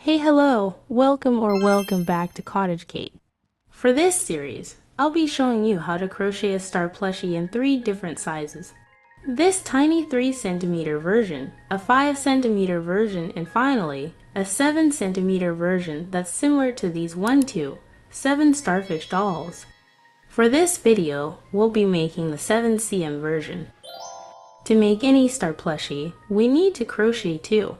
Hey, hello! Welcome back to CottageKate. For this series, I'll be showing you how to crochet a star plushie in 3 different sizes. This tiny 3 cm version, a 5 cm version, and finally, a 7 cm version that's similar to these 7 Starfish dolls. For this video, we'll be making the 7 cm version. To make any star plushie, we need to crochet 2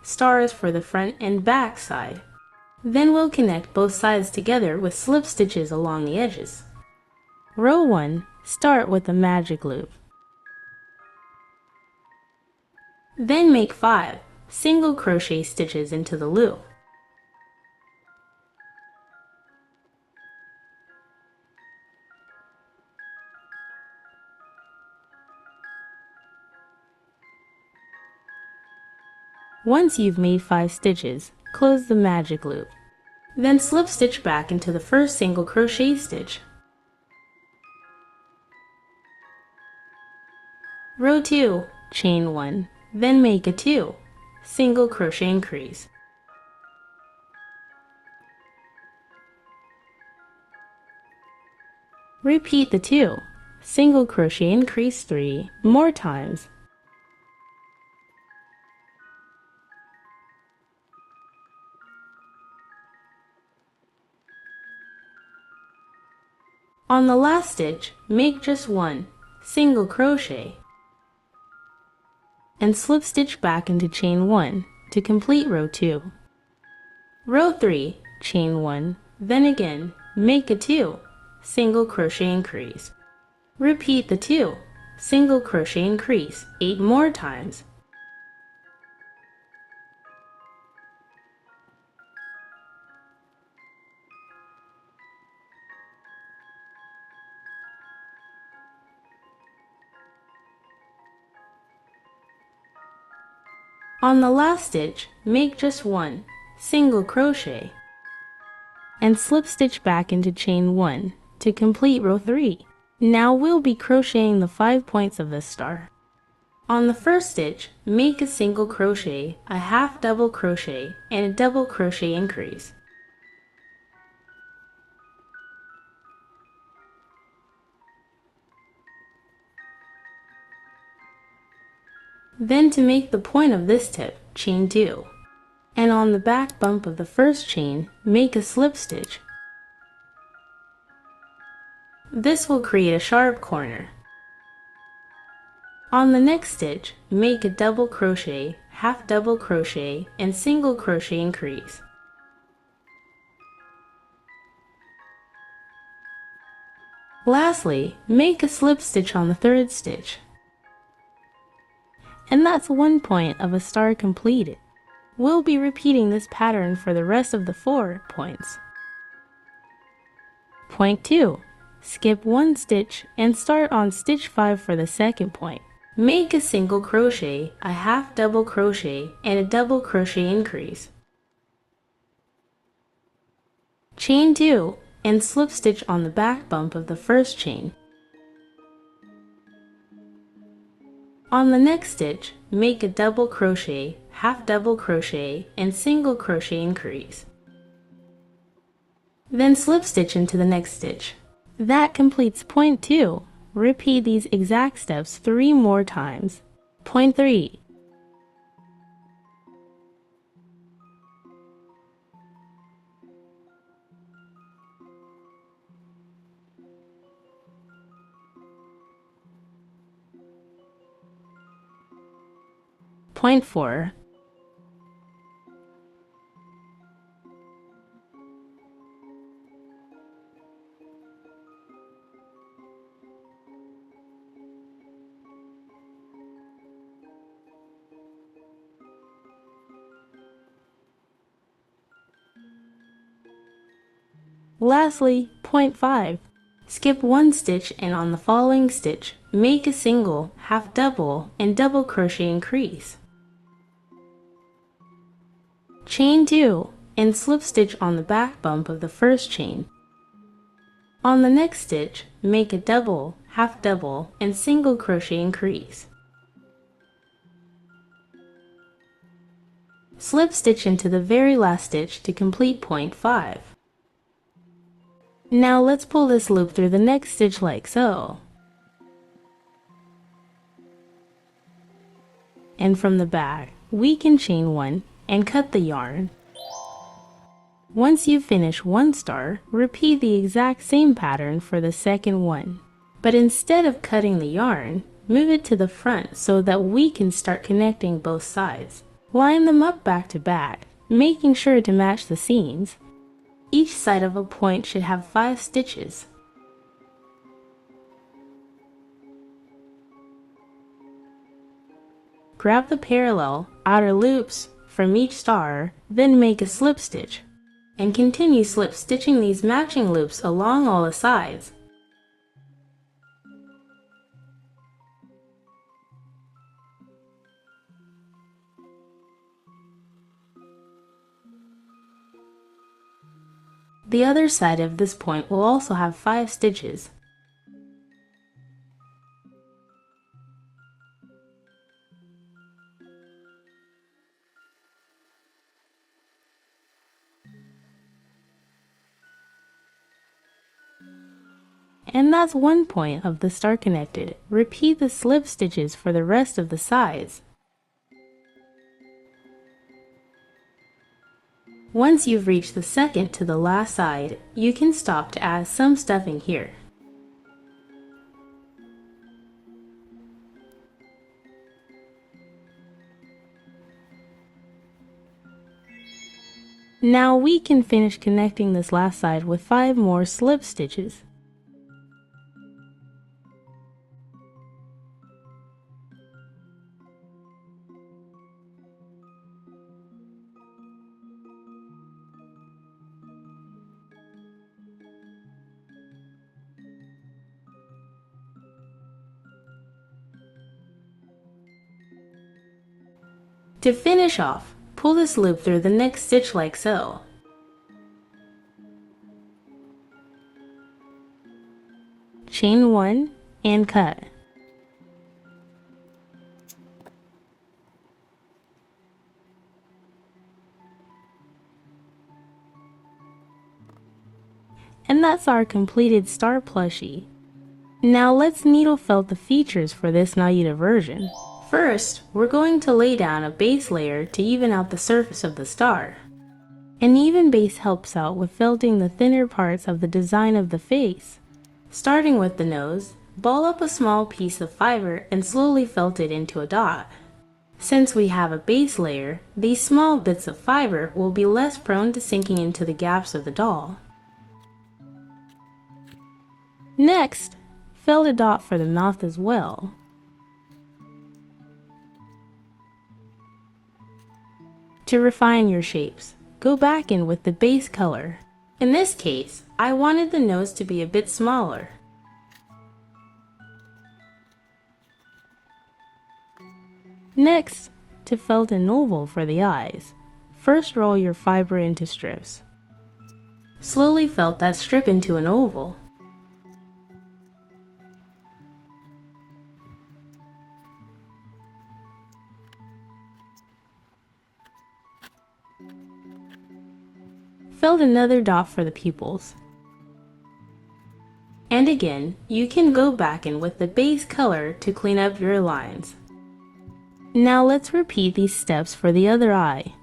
stars for the front and back side. Then we'll connect both sides together with slip stitches along the edges. Row 1, start with the magic loop. Then make 5 single crochet stitches into the loop. Once you've made 5 stitches, close the magic loop. Then slip stitch back into the first single crochet stitch. Row 2, chain 1, then make a 2 single crochet increase. Repeat the 2 single crochet increase 3 more times. On the last stitch, make just 1 single crochet and slip stitch back into chain 1 to complete row 2. Row 3, chain 1, then again make a 2 single crochet increase. Repeat the 2 single crochet increase 8 more times. On the last stitch, make just 1 single crochet and slip stitch back into chain 1 to complete row 3. Now we'll be crocheting the 5 points of this star. On the first stitch, make a single crochet, a half double crochet, and a double crochet increase. Then to make the point of this tip, chain 2. And on the back bump of the first chain, make a slip stitch. This will create a sharp corner. On the next stitch, make a double crochet, half double crochet, and single crochet increase. Lastly, make a slip stitch on the third stitch. And that's 1 point of a star completed. We'll be repeating this pattern for the rest of the 4 points. Point 2. Skip 1 stitch and start on stitch 5 for the second point. Make a single crochet, a half double crochet, and a double crochet increase. Chain 2 and slip stitch on the back bump of the first chain. On the next stitch, make a double crochet, half double crochet, and single crochet increase. Then slip stitch into the next stitch. That completes point 2. Repeat these exact steps 3 more times. Point 3. Point 4. Lastly, point 5. Skip 1 stitch and on the following stitch, make a single, half double, and double crochet increase. Chain 2 and slip stitch on the back bump of the first chain. On the next stitch, make a double, half double, and single crochet increase. Slip stitch into the very last stitch to complete point 5. Now let's pull this loop through the next stitch like so. And from the back, we can chain 1 and cut the yarn. Once you finish one star, repeat the exact same pattern for the second one. But instead of cutting the yarn, move it to the front so that we can start connecting both sides. Line them up back to back, making sure to match the seams. Each side of a point should have 5 stitches. Grab the parallel outer loops from each star, then make a slip stitch, and continue slip stitching these matching loops along all the sides. The other side of this point will also have 5 stitches. And that's one point of the star connected. Repeat the slip stitches for the rest of the sides. Once you've reached the second to the last side, you can stop to add some stuffing here. Now we can finish connecting this last side with 5 more slip stitches. To finish off, pull this loop through the next stitch like so. Chain 1 and cut. And that's our completed star plushie. Now let's needle felt the features for this Naida version. First, we're going to lay down a base layer to even out the surface of the star. An even base helps out with felting the thinner parts of the design of the face. Starting with the nose, ball up a small piece of fiber and slowly felt it into a dot. Since we have a base layer, these small bits of fiber will be less prone to sinking into the gaps of the doll. Next, felt a dot for the mouth as well. To refine your shapes, go back in with the base color. In this case, I wanted the nose to be a bit smaller. Next, to felt an oval for the eyes. First roll your fiber into strips. Slowly felt that strip into an oval. Felt another dot for the pupils. And again, you can go back in with the base color to clean up your lines. Now let's repeat these steps for the other eye.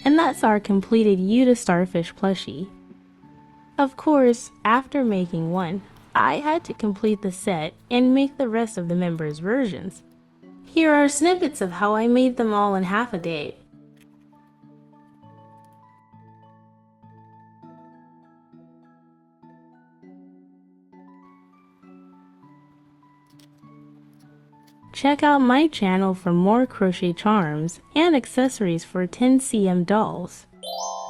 And that's our completed Yuta Starfish plushie. Of course, after making one, I had to complete the set and make the rest of the members' versions. Here are snippets of how I made them all in half a day. Check out my channel for more crochet charms and accessories for 10cm dolls,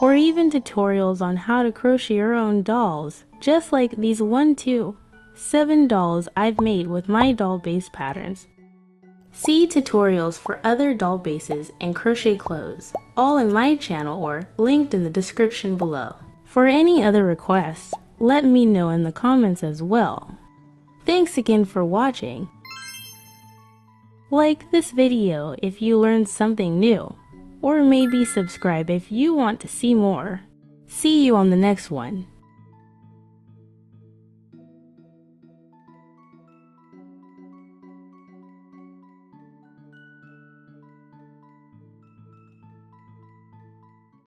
or even tutorials on how to crochet your own dolls, just like these 1-2 7 dolls I've made with my doll base patterns. See tutorials for other doll bases and crochet clothes, all in my channel or linked in the description below. For any other requests, let me know in the comments as well. Thanks again for watching. Like this video if you learned something new, or maybe subscribe if you want to see more. See you on the next one.